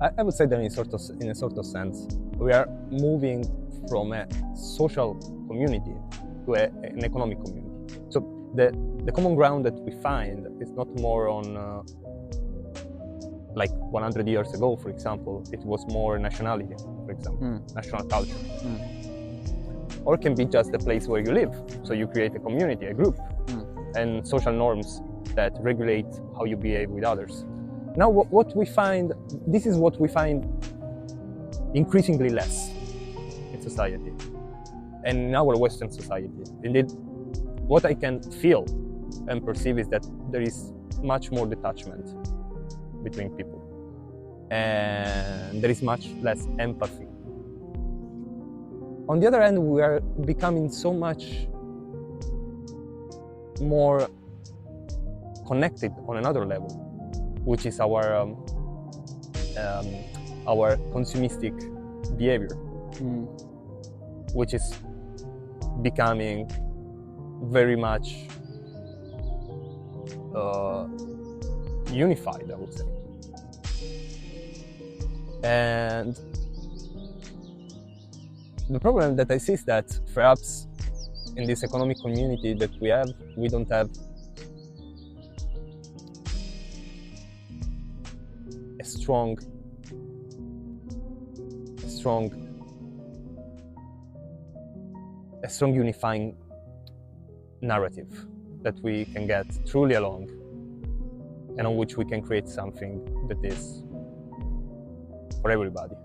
I would say that in a sort of sense, we are moving from a social community to an economic community. So the common ground that we find is not more on like 100 years ago, for example, it was more nationality, for example, national culture. Or it can be just the place where you live. So you create a community, a group, and social norms that regulate how you behave with others. Now what we find, this is what we find increasingly less in society and in our Western society. Indeed, what I can feel and perceive is that there is much more detachment between people and there is much less empathy. On the other hand, we are becoming so much more connected on another level, which is our consumeristic behavior, which is becoming very much unified, I would say. And the problem that I see is that perhaps in this economic community that we have, we don't have a strong unifying narrative that we can get truly along and on which we can create something that is for everybody.